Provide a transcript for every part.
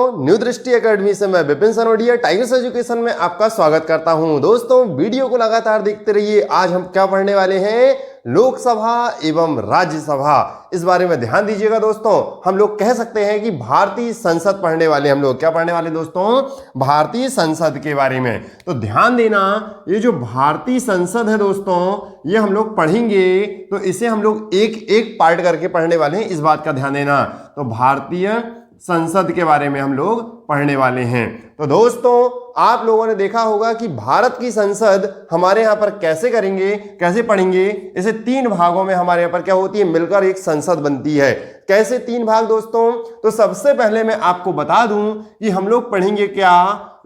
दोस्तों, न्यू दृष्टि एकेडमी से मैं विपिन सनोडिया टाइगर्स एजुकेशन में आपका स्वागत करता हूं। दोस्तों, वीडियो को लगातार देखते रहिए। आज हम क्या पढ़ने वाले हैं? लोकसभा एवं राज्यसभा, इस बारे में ध्यान दीजिएगा। दोस्तों, हम लोग कह सकते हैं कि भारतीय संसद पढ़ने वाले हम लोग। क्या पढ़ने वाले दोस्तों? भारतीय संसद के बारे में। तो ध्यान देना, ये जो भारतीय संसद है दोस्तों, ये हम लोग पढ़ेंगे तो इसे हम लोग एक एक पार्ट करके पढ़ने वाले हैं, इस बात का ध्यान देना। तो भारतीय संसद के बारे में हम लोग पढ़ने वाले हैं। तो दोस्तों, आप लोगों ने देखा होगा कि भारत की संसद हमारे यहाँ पर कैसे करेंगे, कैसे पढ़ेंगे। इसे तीन भागों में हमारे यहाँ पर क्या होती है, मिलकर एक संसद बनती है। कैसे तीन भाग दोस्तों? तो सबसे पहले मैं आपको बता दूं कि हम लोग पढ़ेंगे क्या?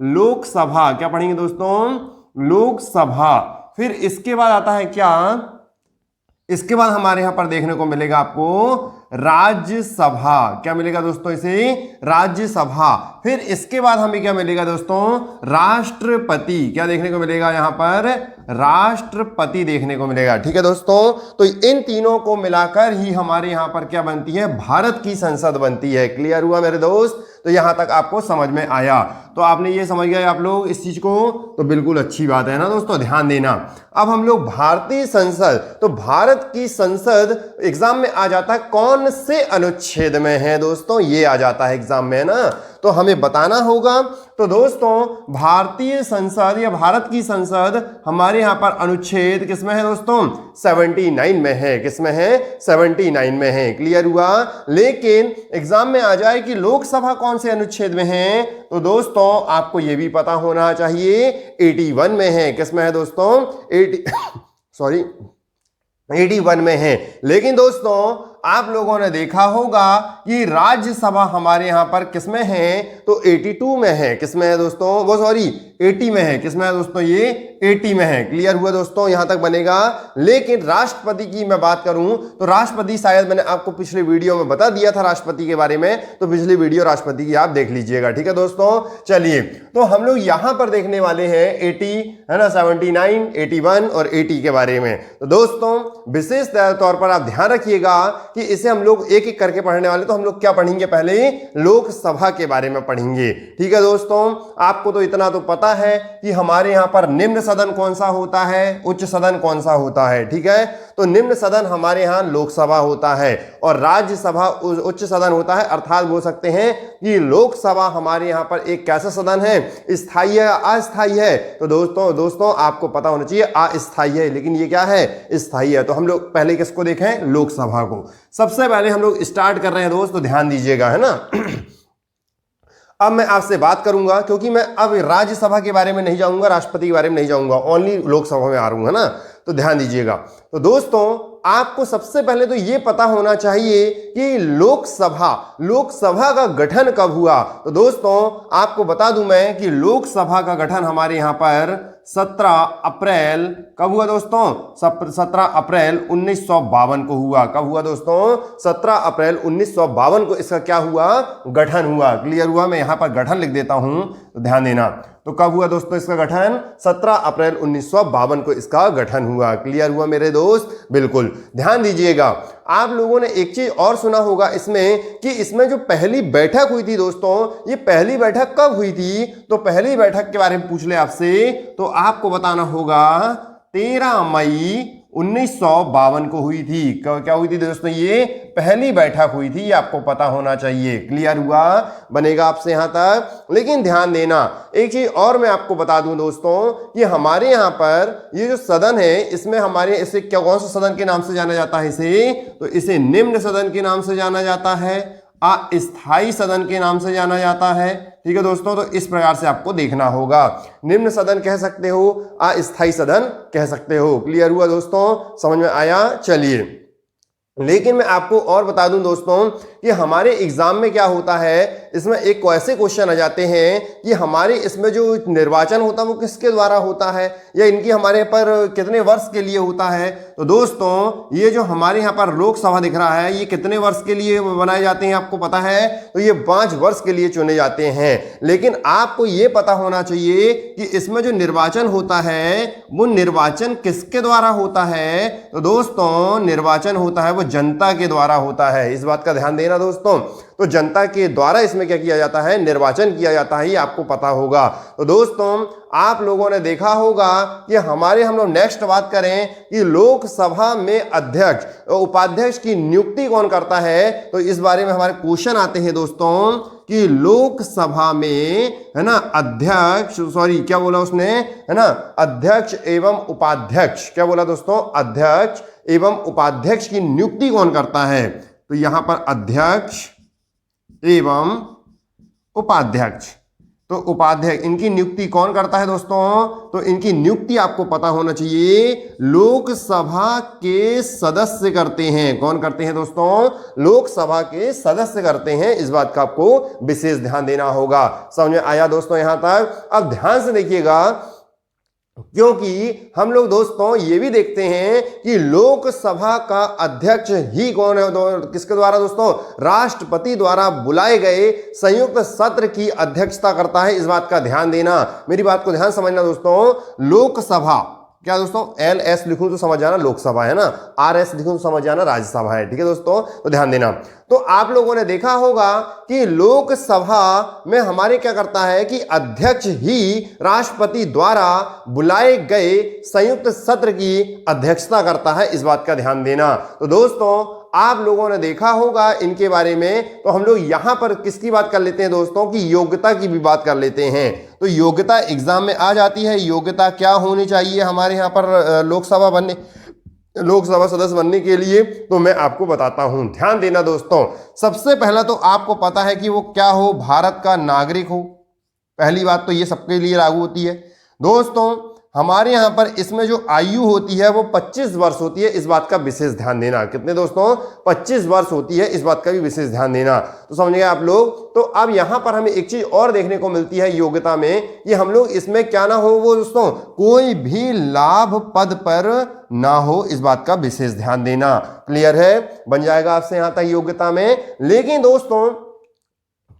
लोकसभा। क्या पढ़ेंगे दोस्तों? लोकसभा। फिर इसके बाद आता है क्या? इसके बाद हमारे यहां पर देखने को मिलेगा आपको राज्यसभा। क्या मिलेगा दोस्तों? इसे राज्यसभा। फिर इसके बाद हमें क्या मिलेगा दोस्तों? राष्ट्रपति। क्या देखने को मिलेगा यहां पर? राष्ट्रपति देखने को मिलेगा। ठीक है दोस्तों, तो इन तीनों को मिलाकर ही हमारे यहां पर क्या बनती है? भारत की संसद बनती है। क्लियर हुआ मेरे दोस्त? तो यहां तक आपको समझ में आया। तो आपने ये समझ गए आप लोग इस चीज को, तो बिल्कुल अच्छी बात है ना दोस्तों, ध्यान देना। अब हम लोग भारतीय संसद, तो भारत की संसद एग्जाम में आ जाता है कौन से अनुच्छेद में है दोस्तों? ये आ जाता है एग्जाम में ना, तो हमें बताना होगा। तो दोस्तों, भारतीय संसद या भारत की संसद हमारे यहां पर अनुच्छेद किसमें है दोस्तों? 79 में है। किसमें है? 79 में है। क्लियर हुआ? लेकिन एग्जाम में आ जाए कि लोकसभा कौन से अनुच्छेद में है, तो दोस्तों आपको यह भी पता होना चाहिए 81 में है। किसमें है दोस्तों? 81 में है। लेकिन दोस्तों, आप लोगों ने देखा होगा कि राज्यसभा हमारे यहां पर किसमें है? तो 82 में है। किसमें है दोस्तों? वो सॉरी 80 में है। किसमें है दोस्तों? ये 80 में है। क्लियर हुआ दोस्तों? यहां तक बनेगा। लेकिन राष्ट्रपति की मैं बात करूं तो राष्ट्रपति, शायद मैंने आपको पिछले वीडियो में बता दिया था राष्ट्रपति के बारे में, तो पिछली वीडियो राष्ट्रपति की आप देख लीजिएगा। ठीक है दोस्तों, चलिए, तो हम लोग यहां पर देखने वाले हैं 80 है ना, 79, 81 और 80 के बारे में। तो दोस्तों, विशेष तौर पर आप ध्यान रखिएगा कि इसे हम लोग एक एक करके पढ़ने वाले। तो हम लोग क्या पढ़ेंगे? पहले लोकसभा के बारे में पढ़ेंगे। ठीक है दोस्तों, आपको तो इतना तो पता है कि हमारे यहां पर निम्न सदन कौन सा होता है, उच्च सदन कौन सा होता है। ठीक है, तो निम्न सदन हमारे यहां लोकसभा होता है और राज्यसभा उच्च सदन होता है। अर्थात बोल सकते हैं कि लोकसभा हमारे यहां पर एक कैसा सदन है? स्थायी है, अस्थायी है? तो दोस्तों आपको पता होना चाहिए अस्थायी है, लेकिन ये क्या है? स्थायी है। तो हम लोग पहले किसको देखें? लोकसभा को। सबसे पहले हम लोग स्टार्ट कर रहे हैं दोस्तों, ध्यान दीजिएगा, है ना। अब मैं आपसे बात करूंगा, क्योंकि मैं अब राज्यसभा के बारे में नहीं जाऊंगा, राष्ट्रपति के बारे में नहीं जाऊंगा, ओनली लोकसभा में आ रहा हूं, है ना। तो ध्यान दीजिएगा। तो दोस्तों, आपको सबसे पहले तो यह पता होना चाहिए कि लोकसभा का गठन कब हुआ। तो दोस्तों, आपको बता दूं मैं कि लोकसभा का गठन हमारे यहां पर 17 अप्रैल कब हुआ दोस्तों? 17 अप्रैल 1952 को हुआ। कब हुआ दोस्तों? 17 अप्रैल 1952 को इसका क्या हुआ? गठन हुआ। क्लियर हुआ? मैं यहां पर गठन लिख देता हूं, तो ध्यान देना। तो कब हुआ दोस्तों इसका गठन? 17 अप्रैल 1952 को इसका गठन हुआ। क्लियर हुआ मेरे दोस्त? बिल्कुल ध्यान दीजिएगा। आप लोगों ने एक चीज और सुना होगा इसमें, कि इसमें जो पहली बैठक हुई थी दोस्तों, ये पहली बैठक कब हुई थी? तो पहली बैठक के बारे में पूछ ले आपसे, तो आपको बताना होगा 13 मई 1952 को हुई थी। क्या हुई थी दोस्तों? ये पहली बैठक हुई थी, ये आपको पता होना चाहिए। क्लियर हुआ? बनेगा आपसे यहां तक। लेकिन ध्यान देना, एक चीज और मैं आपको बता दूं दोस्तों, कि हमारे यहां पर ये जो सदन है, इसमें हमारे इसे क्या, कौन सा सदन के नाम से जाना जाता है? इसे तो इसे निम्न सदन के नाम से जाना जाता है, अस्थायी सदन के नाम से जाना जाता है। ठीक है दोस्तों, तो इस प्रकार से आपको देखना होगा। निम्न सदन कह सकते हो, अस्थायी सदन कह सकते हो। क्लियर हुआ दोस्तों? समझ में आया? चलिए, लेकिन मैं आपको और बता दूं दोस्तों कि हमारे एग्जाम में क्या होता है, इसमें एक ऐसे क्वेश्चन आ जाते हैं कि हमारे इसमें जो निर्वाचन होता है वो किसके द्वारा होता है, या इनकी हमारे पर कितने वर्ष के लिए होता है। तो दोस्तों, ये जो हमारे यहाँ पर लोकसभा दिख रहा है, ये कितने वर्ष के लिए बनाए जाते हैं आपको पता है? तो ये 5 वर्ष के लिए चुने जाते हैं। लेकिन आपको ये पता होना चाहिए कि इसमें जो निर्वाचन होता है वो निर्वाचन किसके द्वारा होता है? तो दोस्तों, निर्वाचन होता है वो जनता के द्वारा होता है। इस बात का ध्यान देना। देना दोस्तों। तो जनता के द्वारा इसमें क्या किया जाता है, निर्वाचन किया जाता है, ये आपको पता होगा। तो दोस्तों आप लोगों ने देखा होगा कि हम लोग नेक्स्ट बात करें कि लोकसभा में अध्यक्ष और उपाध्यक्ष की नियुक्ति कौन करता है, तो इस बारे में हमारे क्वेश्चन आते हैं दोस्तों कि लोकसभा में, है ना, अध्यक्ष, सॉरी क्या बोला उसने, है ना, अध्यक्ष एवं उपाध्यक्ष, क्या बोला दोस्तों, अध्यक्ष एवं उपाध्यक्ष की नियुक्ति कौन करता है। तो यहां पर अध्यक्ष एवं उपाध्यक्ष, तो उपाध्यक्ष इनकी नियुक्ति कौन करता है दोस्तों, तो इनकी नियुक्ति आपको पता होना चाहिए लोकसभा के सदस्य करते हैं। कौन करते हैं दोस्तों, लोकसभा के सदस्य करते हैं। इस बात का आपको विशेष ध्यान देना होगा। समझ में आया दोस्तों यहां तक। अब ध्यान से देखिएगा, क्योंकि हम लोग दोस्तों ये भी देखते हैं कि लोकसभा का अध्यक्ष ही कौन है, किसके द्वारा दोस्तों, राष्ट्रपति द्वारा बुलाए गए संयुक्त सत्र की अध्यक्षता करता है। इस बात का ध्यान देना, मेरी बात को ध्यान समझना दोस्तों। लोकसभा, क्या दोस्तों, LS लिखूं तो समझ जाना लोकसभा है ना, RS लिखूं तो समझ जाना राज्यसभा है, ठीक है दोस्तों, तो ध्यान देना। तो आप लोगों ने देखा होगा कि लोकसभा में हमारे क्या करता है कि अध्यक्ष ही राष्ट्रपति द्वारा बुलाए गए संयुक्त सत्र की अध्यक्षता करता है। इस बात का ध्यान देना। तो दोस्तों आप लोगों ने देखा होगा इनके बारे में। तो हम लोग यहां पर किसकी बात कर लेते हैं दोस्तों, कि योग्यता की भी बात कर लेते हैं। तो योग्यता एग्जाम में आ जाती है, योग्यता क्या होनी चाहिए हमारे यहां पर लोकसभा सदस्य बनने के लिए, तो मैं आपको बताता हूं। ध्यान देना दोस्तों, सबसे पहला तो आपको पता है कि वो क्या हो, भारत का नागरिक हो। पहली बात तो ये सबके लिए लागू होती है दोस्तों। हमारे यहां पर इसमें जो आयु होती है वो 25 वर्ष होती है। इस बात का विशेष ध्यान देना। कितने दोस्तों, 25 वर्ष होती है। इस बात का भी विशेष ध्यान देना। तो समझ गए आप लोग। तो अब यहां पर हमें एक चीज और देखने को मिलती है योग्यता में, कि हम लोग इसमें क्या ना हो, वो दोस्तों कोई भी लाभ पद पर ना हो। इस बात का विशेष ध्यान देना। क्लियर है, बन जाएगा आपसे यहां तक योग्यता में। लेकिन दोस्तों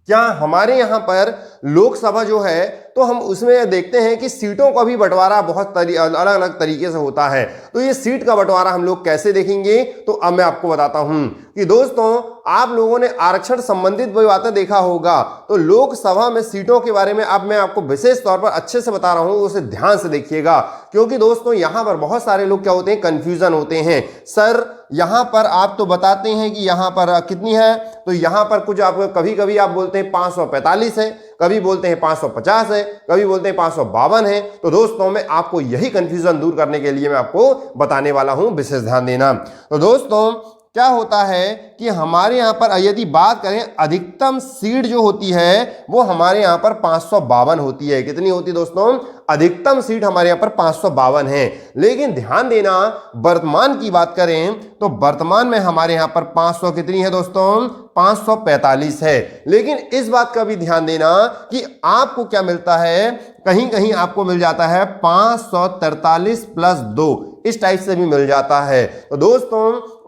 क्या हमारे यहां पर लोकसभा जो है, तो हम उसमें देखते हैं कि सीटों का भी बंटवारा बहुत अलग अलग तरीके से होता है। तो ये सीट का बंटवारा हम लोग कैसे देखेंगे, तो अब मैं आपको बताता हूं कि दोस्तों आप लोगों ने आरक्षण संबंधित बातें देखा होगा। तो लोकसभा में सीटों के बारे में अब मैं आपको विशेष तौर पर अच्छे से बता रहा हूं, उसे ध्यान से देखिएगा। क्योंकि दोस्तों यहां पर बहुत सारे लोग क्या होते हैं, कंफ्यूजन होते हैं। सर यहां पर आप तो बताते हैं कि यहां पर कितनी है, तो यहां पर कुछ आप कभी कभी आप बोलते हैं 545 है, कभी बोलते हैं 550 है, कभी बोलते हैं 552 है। तो दोस्तों मैं आपको यही कंफ्यूजन दूर करने के लिए मैं आपको बताने वाला हूं, विशेष ध्यान देना। तो दोस्तों क्या होता है कि हमारे यहां पर यदि बात करें, अधिकतम सीट जो होती है वो हमारे यहां पर 552 होती है। कितनी होती है दोस्तों, अधिकतम सीट हमारे यहां पर 552 है। लेकिन ध्यान देना, वर्तमान की बात करें तो वर्तमान में हमारे यहां पर 500 कितनी है दोस्तों, 545 है। लेकिन इस बात का भी ध्यान देना कि आपको क्या मिलता है, कहीं कहीं आपको मिल जाता है 543 + 2, इस टाइप से भी मिल जाता है। तो दोस्तों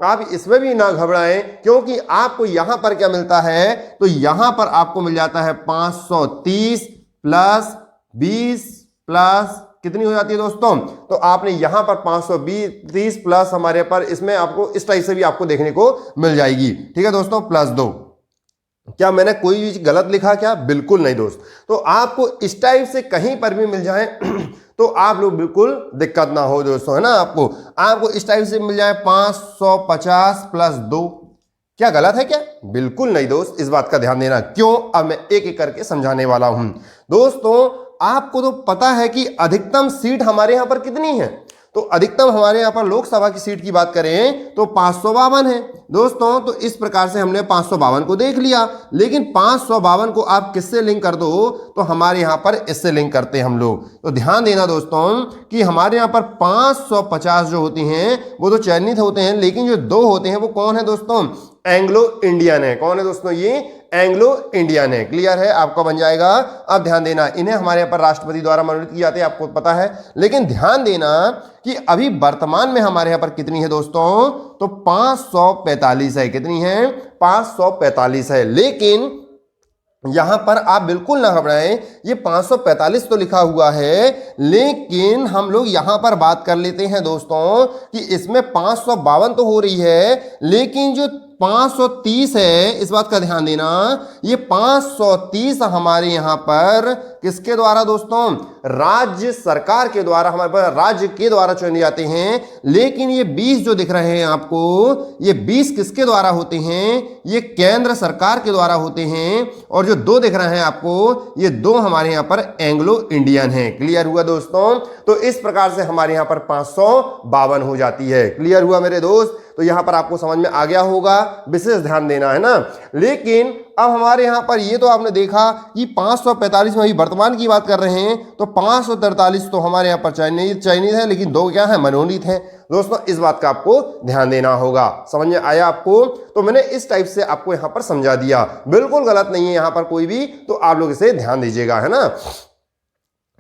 आप इसमें भी ना घबराएं, क्योंकि आपको यहां पर क्या मिलता है, तो यहां पर आपको मिल जाता है 530 + 20 प्लस कितनी हो जाती है दोस्तों, तो आपने यहां पर 520 प्लस हमारे पर इसमें आपको इस टाइप से भी आपको देखने को मिल जाएगी। ठीक है दोस्तों, +2। क्या मैंने कोई भी गलत लिखा क्या, बिल्कुल नहीं दोस्त। तो आपको इस टाइप से कहीं पर भी मिल जाए तो आप लोग बिल्कुल दिक्कत ना हो दोस्तों, है ना। आपको इस टाइप से मिल जाए 550 + 2, क्या गलत है क्या, बिल्कुल नहीं दोस्त। इस बात का ध्यान देना। क्यों, अब मैं एक एक करके समझाने वाला हूं दोस्तों। आपको तो पता है कि अधिकतम सीट हमारे यहां पर कितनी है, तो अधिकतम हमारे यहां पर लोकसभा की सीट की बात करें तो 552 है दोस्तों। तो इस प्रकार से हमने 552 को देख लिया। लेकिन 552 को आप किससे लिंक कर दो, तो हमारे यहां पर इससे लिंक करते हैं हम लोग। तो ध्यान देना दोस्तों कि हमारे यहां पर 550 जो होती हैं वो तो चयनित होते हैं, लेकिन जो 2 होते हैं वो कौन है दोस्तों, एंग्लो इंडियन है। कौन है दोस्तों, ये एंग्लो इंडियन है। क्लियर है, आपका बन जाएगा। अब ध्यान देना, इन्हें हमारे यहाँ पर राष्ट्रपति द्वारा मनोनीत किए जाते हैं, आपको पता है। लेकिन ध्यान देना कि अभी वर्तमान में हमारे यहाँ पर कितनी है दोस्तों, तो 545 है। कितनी है, 545 है। लेकिन यहां पर आप बिल्कुल ना घबराएं, ये 545 तो लिखा हुआ है, लेकिन हम लोग यहां पर बात कर लेते हैं दोस्तों कि इसमें 552 तो हो रही है, लेकिन जो 530 है, इस बात का ध्यान देना। ये 530 हमारे यहां पर किसके द्वारा दोस्तों? राज्य सरकार के द्वारा, हमारे पास राज्य के द्वारा चुने जाते हैं। लेकिन ये 20 जो दिख रहे हैं आपको, ये 20 किसके द्वारा होते हैं? ये केंद्र सरकार के द्वारा होते हैं। और जो 2 दिख रहे हैं आपको, ये 2 हमारे यहां पर एंग्लो इंडियन हैं। क्लियर हुआ दोस्तों? तो इस प्रकार से हमारे यहां पर 552 हो जाती है। क्लियर हुआ मेरे दोस्त? तो यहां पर आपको समझ में आ गया होगा, विशेष ध्यान देना है ना। लेकिन अब हमारे यहां पर ये तो आपने देखा कि 545 में अभी वर्तमान की बात कर रहे हैं, तो 543 तो हमारे यहां पर चाइनीज है, लेकिन 2 क्या है? मनोनीत है। दोस्तों इस बात का आपको ध्यान देना होगा। समझ में आया आपको? तो मैंने इस टाइप से आपको यहां पर समझा दिया, बिल्कुल गलत नहीं है यहां पर कोई भी, तो आप लोग इसे ध्यान दीजिएगा, है ना।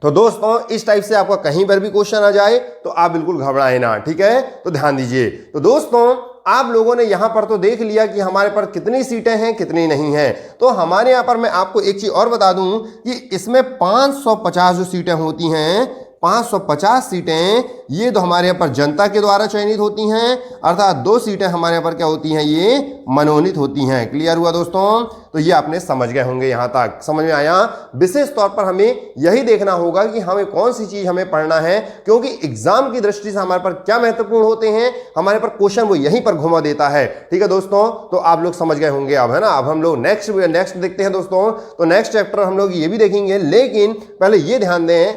तो दोस्तों इस टाइप से आपका कहीं पर भी क्वेश्चन आ जाए तो आप बिल्कुल घबराए ना, ठीक है? तो ध्यान दीजिए। तो दोस्तों आप लोगों ने यहां पर तो देख लिया कि हमारे पर कितनी सीटें हैं, कितनी नहीं हैं। तो हमारे यहां पर मैं आपको एक चीज और बता दूं कि इसमें 550 जो सीटें होती हैं, 550 सीटें ये तो हमारे यहाँ पर जनता के द्वारा चयनित होती हैं, अर्थात 2 सीटें हमारे यहाँ पर क्या होती हैं? ये मनोनीत होती हैं। क्लियर हुआ दोस्तों? तो ये आपने समझ गए होंगे, यहां तक समझ में आया। विशेष तौर पर हमें यही देखना होगा कि हमें कौन सी चीज हमें पढ़ना है, क्योंकि एग्जाम की दृष्टि से हमारे पर क्या महत्वपूर्ण होते हैं, हमारे पर क्वेश्चन वो यहीं पर घुमा देता है। ठीक है दोस्तों? तो आप लोग समझ गए होंगे अब, है ना। अब हम लोग नेक्स्ट देखते हैं दोस्तों। तो नेक्स्ट चैप्टर हम लोग ये भी देखेंगे, लेकिन पहले ये ध्यान दें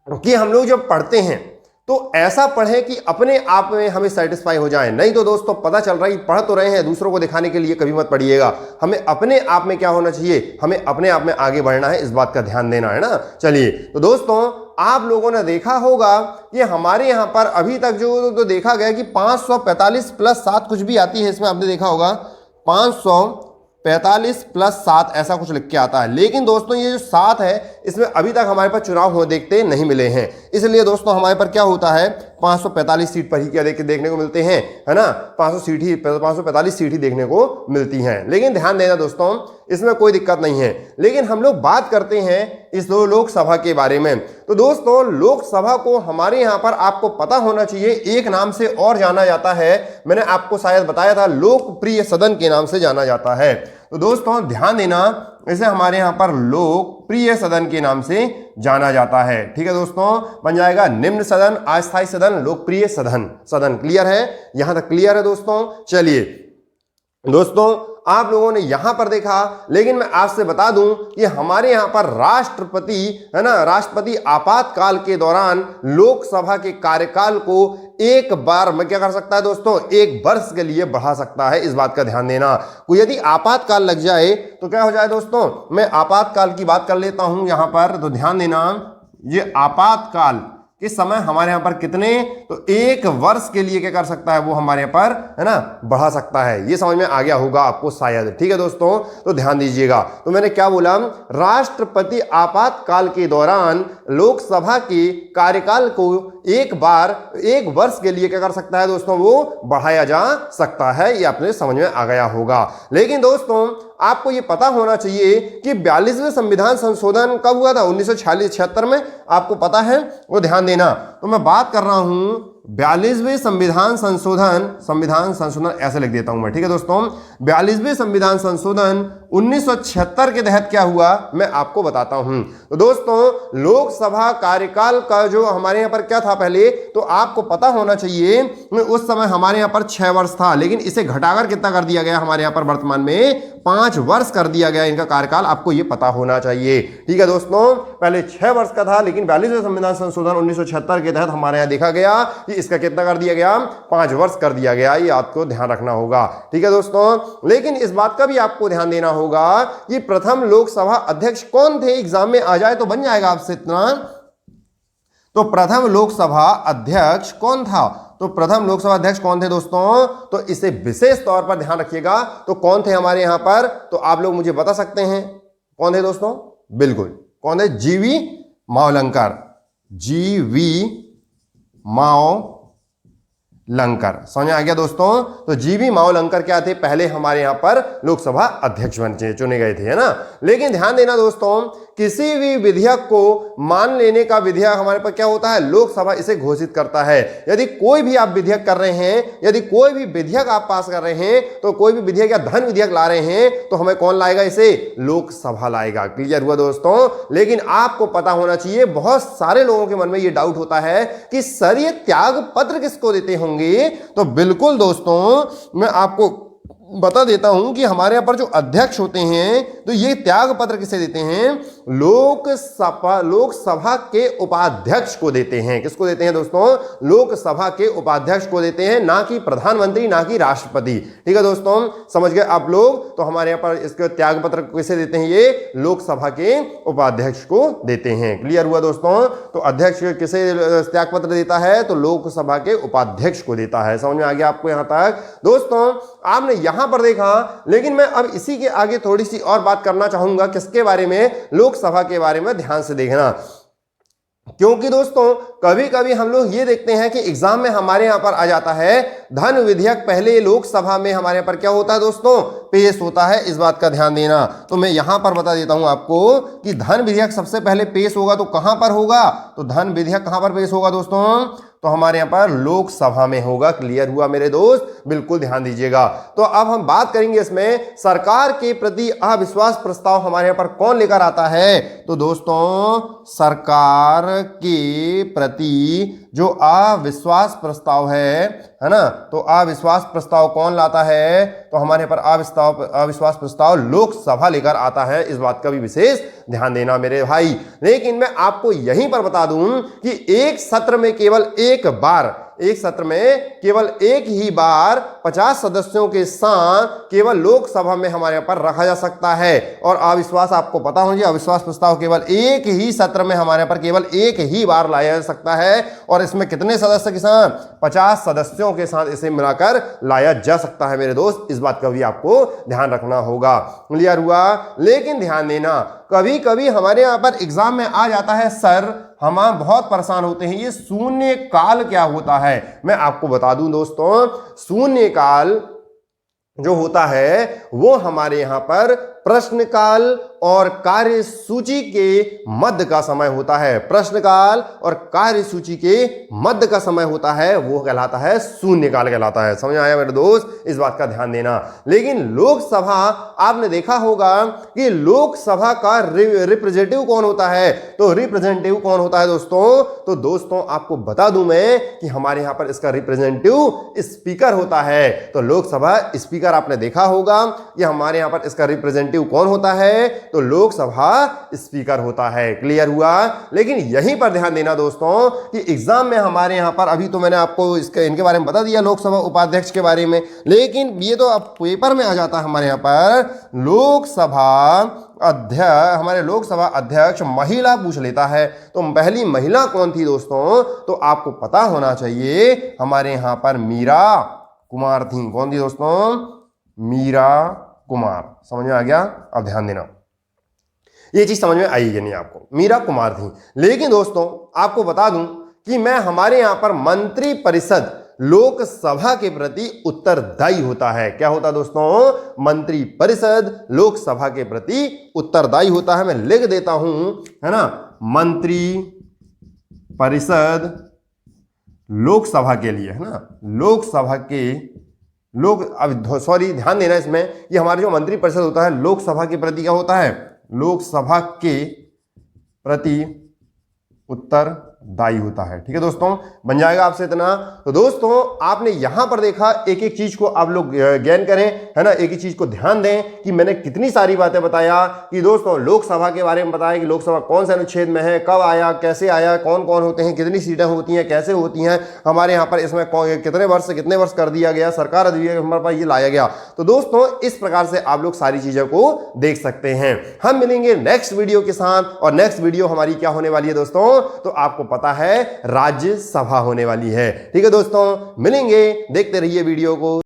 कि हम लोग जब पढ़ते हैं तो ऐसा पढ़ें कि अपने आप में हमें सेटिस्फाई हो जाए। नहीं तो दोस्तों पता चल रहा है कि पढ़ तो रहे हैं, दूसरों को दिखाने के लिए कभी मत पढ़िएगा। हमें अपने आप में क्या होना चाहिए? हमें अपने आप में आगे बढ़ना है, इस बात का ध्यान देना है ना। चलिए, तो दोस्तों आप लोगों ने देखा होगा कि हमारे यहां पर अभी तक जो देखा गया कि 545 + 7 कुछ भी आती है, इसमें आपने देखा होगा 545 + 7 ऐसा कुछ लिख के आता है। लेकिन दोस्तों ये जो 7 है, इसमें अभी तक हमारे पास चुनाव हो देखते नहीं मिले हैं। इसलिए दोस्तों हमारे पर क्या होता है? 545 सीट पर ही क्या देखने को मिलते हैं, है ना। 545 सीट ही देखने को मिलती हैं। लेकिन ध्यान देना दोस्तों, इसमें कोई दिक्कत नहीं है। लेकिन हम लोग बात करते हैं इस लोकसभा के बारे में। तो दोस्तों लोकसभा को हमारे यहाँ पर आपको पता होना चाहिए, एक नाम से और जाना जाता है। मैंने आपको शायद बताया था, लोकप्रिय सदन के नाम से जाना जाता है। तो दोस्तों ध्यान देना, इसे हमारे यहां पर लोकप्रिय सदन के नाम से जाना जाता है। ठीक है दोस्तों? बन जाएगा निम्न सदन, अस्थायी सदन, लोकप्रिय सदन। क्लियर है? यहां तक क्लियर है दोस्तों? चलिए दोस्तों आप लोगों ने यहां पर देखा, लेकिन मैं आपसे बता दूं कि हमारे यहां पर राष्ट्रपति, है ना, राष्ट्रपति आपातकाल के दौरान लोकसभा के कार्यकाल को एक बार में क्या कर सकता है दोस्तों? 1 वर्ष के लिए बढ़ा सकता है। इस बात का ध्यान देना। कोई यदि आपातकाल लग जाए तो क्या हो जाए दोस्तों? मैं आपातकाल की बात कर लेता हूं यहां पर, तो ध्यान देना, ये आपातकाल इस समय हमारे यहां पर कितने? तो 1 वर्ष के लिए क्या कर सकता है वो हमारे यहां पर, है ना, बढ़ा सकता है। ये समझ में आ गया होगा आपको शायद। ठीक है दोस्तों? तो ध्यान दीजिएगा। तो मैंने क्या बोला? राष्ट्रपति आपातकाल के दौरान लोकसभा के कार्यकाल को 1 वर्ष के लिए क्या कर सकता है दोस्तों? वो बढ़ाया जा सकता है। ये अपने समझ में आ गया होगा। लेकिन दोस्तों आपको ये पता होना चाहिए कि 42वें संविधान संशोधन कब हुआ था? 1946-76 में। आपको पता है? वो ध्यान देना। तो मैं बात कर रहा हूं 42वें संविधान संशोधन ऐसे लिख देता हूं मैं। ठीक है दोस्तों? 42वें संविधान संशोधन 1976 के तहत क्या हुआ मैं आपको बताता हूं। तो दोस्तों लोकसभा कार्यकाल का जो हमारे यहां पर क्या था पहले, तो आपको पता होना चाहिए उस समय हमारे यहां पर 6 वर्ष था, लेकिन इसे घटाकर कितना कर दिया गया हमारे यहां पर वर्तमान में? 5 वर्ष कर दिया गया इनका कार्यकाल। आपको यह पता होना चाहिए। ठीक है दोस्तों? पहले 6 वर्ष का था, लेकिन 42वें संविधान संशोधन 1976 के तहत हमारे यहां देखा गया कि इसका कितना कर दिया गया? 5 वर्ष कर दिया गया। ये आपको ध्यान रखना होगा। ठीक है दोस्तों? लेकिन इस बात का भी आपको ध्यान देना होगा कि प्रथम लोकसभा अध्यक्ष कौन थे? एग्जाम में आ जाए तो बन जाएगा आपसे इतना। तो प्रथम लोकसभा अध्यक्ष कौन था? तो प्रथम लोकसभा अध्यक्ष कौन थे दोस्तों? तो इसे विशेष तौर पर ध्यान रखिएगा। तो कौन थे हमारे यहां पर? तो आप लोग मुझे बता सकते हैं कौन थे दोस्तों? बिल्कुल, कौन थे? जीवी मावलंकर। जीवी मावलंकर। लंकर। समझ में आ गया दोस्तों। तो जीवी मावलंकर क्या थे, पहले हमारे यहां पर लोकसभा अध्यक्ष बन चुने गए थे, है ना। लेकिन ध्यान देना दोस्तों, किसी भी विधेयक को मान लेने का विधेयक हमारे पर क्या होता है, लोकसभा इसे घोषित करता है। यदि कोई भी आप विधेयक कर रहे हैं, यदि कोई भी विधेयक आप पास कर रहे हैं, तो कोई भी विधेयक या धन विधेयक ला रहे हैं, तो हमें कौन लाएगा, इसे लोकसभा लाएगा। क्लियर हुआ दोस्तों। लेकिन आपको पता होना चाहिए, बहुत सारे लोगों के मन में यह डाउट होता है कि सर ये त्याग पत्र किसको देते होंगे। तो बिल्कुल दोस्तों, मैं आपको बता देता हूं कि हमारे यहां पर जो अध्यक्ष होते हैं, तो ये त्याग पत्र किसे देते हैं, लोकसभा के उपाध्यक्ष को देते हैं। किसको देते हैं दोस्तों, लोकसभा के उपाध्यक्ष को देते हैं, ना कि प्रधानमंत्री, ना कि राष्ट्रपति। ठीक है दोस्तों, समझ गए आप लोग। तो हमारे यहां पर इसके त्याग पत्र किसे देते हैं, ये लोकसभा के उपाध्यक्ष को देते हैं। क्लियर हुआ दोस्तों। तो अध्यक्ष किसे त्याग पत्र देता है, तो लोकसभा के उपाध्यक्ष को देता है। समझ में आ गया आपको यहां तक दोस्तों। आपने यहां पर देखा, लेकिन मैं अब इसी के आगे थोड़ी सी और बात करना चाहूंगा, किसके बारे में, लोकसभा के बारे में। ध्यान से देखना, क्योंकि दोस्तों कभी कभी हम लोग ये देखते हैं कि एग्जाम में हमारे यहां पर आ जाता है धन विधेयक पहले लोकसभा में हमारे यहां पर क्या होता है दोस्तों, पेश होता है। इस बात का ध्यान देना। तो मैं यहां पर बता देता हूं आपको कि धन विधेयक सबसे पहले पेश होगा तो कहां पर होगा, तो धन विधेयक कहां पर पेश होगा दोस्तों, तो हमारे यहां पर लोकसभा में होगा। क्लियर हुआ मेरे दोस्त, बिल्कुल ध्यान दीजिएगा। तो अब हम बात करेंगे इसमें सरकार के प्रति अविश्वास प्रस्ताव हमारे यहां पर कौन लेकर आता है, तो दोस्तों सरकार के प्रति जो अविश्वास प्रस्ताव है ना, तो अविश्वास प्रस्ताव कौन लाता है, तो हमारे पर अविश्वास प्रस्ताव लोकसभा लेकर आता है। इस बात का भी विशेष ध्यान देना मेरे भाई। लेकिन मैं आपको यहीं पर बता दूं कि एक सत्र में केवल एक बार, एक सत्र में केवल एक ही बार 50 सदस्यों के साथ केवल लोकसभा में हमारे यहाँ पर रखा जा सकता है। और अविश्वास आपको पता होगा, अविश्वास प्रस्ताव केवल एक ही सत्र में हमारे यहाँ पर केवल एक ही बार लाया जा सकता है। और इसमें कितने सदस्य के साथ, 50 सदस्यों के साथ इसे मिलाकर लाया जा सकता है मेरे दोस्त। इस बात का भी आपको ध्यान रखना होगा। क्लियर हुआ। लेकिन ध्यान देना, कभी कभी हमारे यहाँ पर एग्जाम में आ जाता है, सर हम बहुत परेशान होते हैं, ये शून्य काल क्या होता है। मैं आपको बता दूं दोस्तों, शून्य काल जो होता है वो हमारे यहां पर प्रश्नकाल और कार्य सूची के मध्य का समय होता है। प्रश्नकाल और कार्य सूची के मध्य का समय होता है, वो कहलाता है शून्यकाल कहलाता है। समझ आया मेरे दोस्त, इस बात का ध्यान देना। लेकिन लोकसभा, आपने देखा होगा कि लोकसभा का रिप्रेजेंटेटिव कौन होता है, तो रिप्रेजेंटेटिव कौन होता है दोस्तों, तो दोस्तों आपको बता दूं मैं कि हमारे यहां पर इसका रिप्रेजेंटेटिव स्पीकर होता है। तो लोकसभा स्पीकर आपने देखा होगा कि हमारे यहां पर इसका रिप्रेजेंटेटिव कौन होता है, तो लोकसभा स्पीकर होता है। क्लियर हुआ। लेकिन यहीं पर ध्यान देना दोस्तों कि एग्जाम में हमारे यहां पर, अभी तो मैंने आपको इनके बारे में बता दिया, लोकसभा उपाध्यक्ष के बारे में, लेकिन ये तो अब पेपर में आ जाता है हमारे यहां पर लोकसभा अध्यक्ष, हमारे लोकसभा अध्यक्ष महिला पूछ लेता है। तो पहली महिला कौन थी दोस्तों, तो आपको पता होना चाहिए, हमारे यहां पर मीरा कुमार थी। कौन थी दोस्तों, मीरा कुमार। समझ में आ गया। अब ध्यान देना, ये चीज समझ में आई कि नहीं आपको, मीरा कुमार थी। लेकिन दोस्तों आपको बता दूं कि मैं हमारे यहां पर मंत्री परिषद लोकसभा के प्रति उत्तरदायी होता है। क्या होता है दोस्तों, मंत्री परिषद लोकसभा के प्रति उत्तरदायी होता है। मैं लिख देता हूं, है ना, मंत्री परिषद लोकसभा के लिए, है ना, लोकसभा के अब सॉरी ध्यान देना इसमें, कि हमारे जो मंत्री परिषद होता है लोकसभा के प्रति क्या होता है, लोकसभा के प्रति उत्तरदायी होता है। ठीक है दोस्तों, बन जाएगा आपसे इतना। तो दोस्तों आपने यहां पर देखा, एक एक चीज को आप लोग ज्ञान करें, है ना, एक एक चीज को ध्यान दें कि मैंने कितनी सारी बातें बताया। कि दोस्तों लोकसभा के बारे में बताया कि लोकसभा कौन से अनुच्छेद में है, कब आया, कैसे आया, कौन कौन होते हैं, कितनी सीटें होती हैं, कैसे होती हैं हमारे यहाँ पर, इसमें कितने वर्ष कर दिया गया, सरकार अधिनियम हमारे पास ये लाया गया। तो दोस्तों इस प्रकार से आप लोग सारी चीजों को देख सकते हैं। हम मिलेंगे नेक्स्ट वीडियो के साथ, और नेक्स्ट वीडियो हमारी क्या होने वाली है दोस्तों, तो आपको पता है राज्यसभा होने वाली है। ठीक है दोस्तों, मिलेंगे, देखते रहिए वीडियो को।